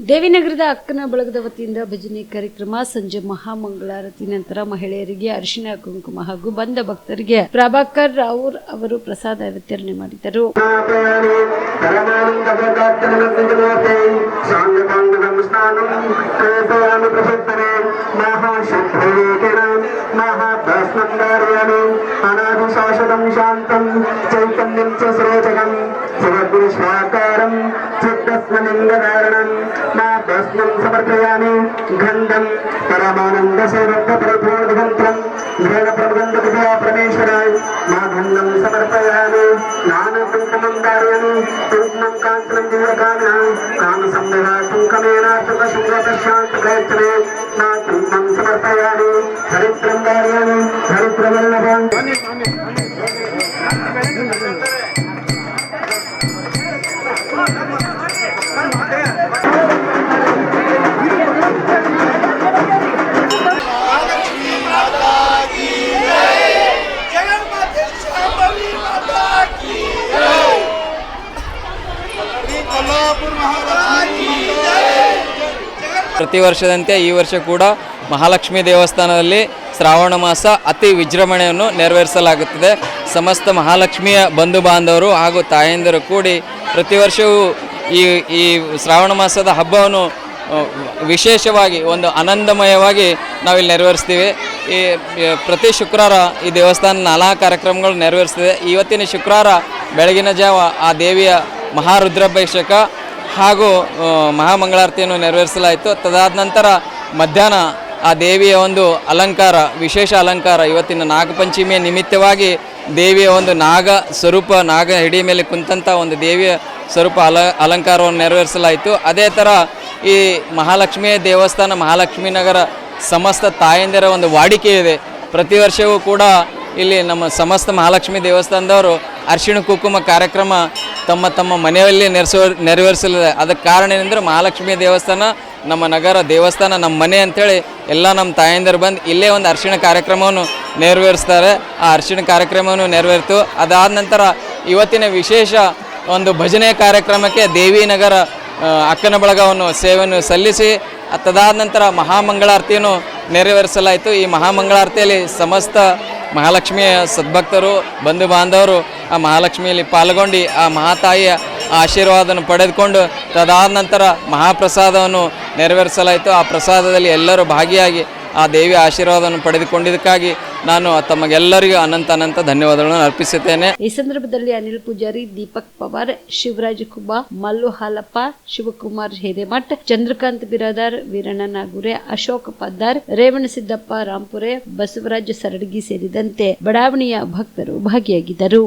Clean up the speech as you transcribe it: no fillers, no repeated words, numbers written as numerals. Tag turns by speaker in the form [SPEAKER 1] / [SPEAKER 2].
[SPEAKER 1] ದೇವಿನಗರದ ಅಕ್ಕನ ಬಳಗದ ವತಿಯಿಂದ ಭಜನೆ ಕಾರ್ಯಕ್ರಮ ಸಂಜೆ ಮಹಾಮಂಗಳಾರತಿ ನಂತರ ಮಹಿಳೆಯರಿಗೆ ಅರಿಶಿನ ಕುಂಕುಮ ಹಾಗೂ ಬಂದ ಭಕ್ತರಿಗೆ ಪ್ರಭಾಕರ್ ರಾವ್ ಅವರು ಪ್ರಸಾದ ವಿತರಣೆ ಮಾಡಿದರು.
[SPEAKER 2] समर्पयामि गंधम परमानंद सेवक परिपूर्णगंत्रम प्रबंध विद्या परमेश्वराय मा गंधम समर्पयामि नान कुंकुमं धारयामि कुंकुमं कांचनं दिव्यकामना काम संदगा कुंकुमेना सुख सुख शांत प्रयत्ने मा कुंकुमं समर्पयामि हरित्रं धारयामि हरित्रवल्लभं
[SPEAKER 3] ಪ್ರತಿ ವರ್ಷದಂತೆ ಈ ವರ್ಷ ಕೂಡ ಮಹಾಲಕ್ಷ್ಮಿ ದೇವಸ್ಥಾನದಲ್ಲಿ ಶ್ರಾವಣ ಮಾಸ ಅತಿ ವಿಜೃಂಭಣೆಯನ್ನು ನೆರವೇರಿಸಲಾಗುತ್ತದೆ. ಸಮಸ್ತ ಮಹಾಲಕ್ಷ್ಮಿಯ ಬಂಧು ಬಾಂಧವರು ಹಾಗೂ ತಾಯಂದಿರು ಕೂಡಿ ಪ್ರತಿ ವರ್ಷವೂ ಈ ಶ್ರಾವಣ ಮಾಸದ ಹಬ್ಬವನ್ನು ವಿಶೇಷವಾಗಿ ಒಂದು ಆನಂದಮಯವಾಗಿ ನಾವಿಲ್ಲಿ ನೆರವೇರಿಸ್ತೀವಿ. ಈ ಪ್ರತಿ ಶುಕ್ರವಾರ ಈ ದೇವಸ್ಥಾನ ನಾನಾ ಕಾರ್ಯಕ್ರಮಗಳು ನೆರವೇರಿಸ್ತಿದೆ. ಇವತ್ತಿನ ಶುಕ್ರವಾರ ಬೆಳಗಿನ ಜಾವ ಆ ದೇವಿಯ ಮಹಾರುದ್ರಾಭಿಷೇಕ ಹಾಗೂ ಮಹಾಮಂಗಳಾರತಿಯನ್ನು ನೆರವೇರಿಸಲಾಯಿತು. ತದಾದ ನಂತರ ಮಧ್ಯಾಹ್ನ ಆ ದೇವಿಯ ಒಂದು ಅಲಂಕಾರ, ವಿಶೇಷ ಅಲಂಕಾರ, ಇವತ್ತಿನ ನಾಗಪಂಚಮಿಯ ನಿಮಿತ್ತವಾಗಿ ದೇವಿಯ ಒಂದು ನಾಗ ಸ್ವರೂಪ, ನಾಗ ಹಿಡಿ ಮೇಲೆ ಕುಂತಂಥ ಒಂದು ದೇವಿಯ ಸ್ವರೂಪ ಅಲಂಕಾರವನ್ನು ನೆರವೇರಿಸಲಾಯಿತು. ಅದೇ ಥರ ಈ ಮಹಾಲಕ್ಷ್ಮಿಯ ದೇವಸ್ಥಾನ ಮಹಾಲಕ್ಷ್ಮೀ ನಗರ ಸಮಸ್ತ ತಾಯಂದಿರ ಒಂದು ವಾಡಿಕೆ ಇದೆ. ಪ್ರತಿ ವರ್ಷವೂ ಕೂಡ ಇಲ್ಲಿ ನಮ್ಮ ಸಮಸ್ತ ಮಹಾಲಕ್ಷ್ಮಿ ದೇವಸ್ಥಾನದವರು ಅರಿಶಿಣ ಕುಂಕುಮ ಕಾರ್ಯಕ್ರಮ ತಮ್ಮ ಮನೆಯಲ್ಲಿ ನೆರವೇರಿಸಲಿದೆ. ಅದಕ್ಕೆ ಕಾರಣ ಏನಂದರೆ ಮಹಾಲಕ್ಷ್ಮಿ ದೇವಸ್ಥಾನ ನಮ್ಮ ನಗರ ದೇವಸ್ಥಾನ ನಮ್ಮ ಮನೆ ಅಂಥೇಳಿ ಎಲ್ಲ ನಮ್ಮ ತಾಯಂದಿರು ಬಂದು ಇಲ್ಲೇ ಒಂದು ಅರಿಶಿಣ ಕಾರ್ಯಕ್ರಮವನ್ನು ನೆರವೇರಿಸ್ತಾರೆ. ಆ ಅರಿಶಿಣ ಕಾರ್ಯಕ್ರಮವನ್ನು ನೆರವೇರಿತು. ಅದಾದ ನಂತರ ಇವತ್ತಿನ ವಿಶೇಷ ಒಂದು ಭಜನೆ ಕಾರ್ಯಕ್ರಮಕ್ಕೆ ದೇವಿನಗರ ಅಕ್ಕನ ಬಳಗವನ್ನು ಸೇವೆಯನ್ನು ಸಲ್ಲಿಸಿ ತದಾದ ನಂತರ ಮಹಾಮಂಗಳಾರತಿಯನ್ನು ನೆರವೇರಿಸಲಾಯಿತು. ಈ ಮಹಾಮಂಗಳಾರತಿಯಲ್ಲಿ ಸಮಸ್ತ ಮಹಾಲಕ್ಷ್ಮಿಯ ಸದ್ಭಕ್ತರು ಬಂಧು ಬಾಂಧವರು ಆ ಮಹಾಲಕ್ಷ್ಮಿಯಲ್ಲಿ ಪಾಲ್ಗೊಂಡು ಆ ಮಹಾತಾಯಿಯ ಆಶೀರ್ವಾದವನ್ನು ಪಡೆದುಕೊಂಡು ತದಾದ ನಂತರ ಮಹಾಪ್ರಸಾದವನ್ನು ನೆರವೇರಿಸಲಾಯಿತು. ಆ ಪ್ರಸಾದದಲ್ಲಿ ಎಲ್ಲರೂ ಭಾಗಿಯಾಗಿ ಆ ದೇವಿಯ ಆಶೀರ್ವಾದವನ್ನು ಪಡೆದುಕೊಂಡಿದ್ದಕ್ಕಾಗಿ ನಾನು ತಮಗೆಲ್ಲರಿಗೂ ಅನಂತ ಧನ್ಯವಾದಗಳನ್ನು ಅರ್ಪಿಸುತ್ತೇನೆ.
[SPEAKER 1] ಈ ಸಂದರ್ಭದಲ್ಲಿ ಅನಿಲ್ ಪೂಜಾರಿ, ದೀಪಕ್ ಪವಾರ್, ಶಿವರಾಜ್ ಕುಬಾ, ಮಲ್ಲು ಹಾಲಪ್ಪ, ಶಿವಕುಮಾರ್ ಹಿರೇಮಠ್, ಚಂದ್ರಕಾಂತ್ ಬಿರಾದಾರ್, ವೀರಣ್ಣ ನಾಗುರೆ, ಅಶೋಕ್ ಪದ್ದಾರ್, ರೇವಣಸಿದ್ದಪ್ಪ ರಾಂಪುರೆ, ಬಸವರಾಜ್ ಸರಡಗಿ ಸೇರಿದಂತೆ ಬಡಾವಣೆಯ ಭಕ್ತರು ಭಾಗಿಯಾಗಿದ್ದರು.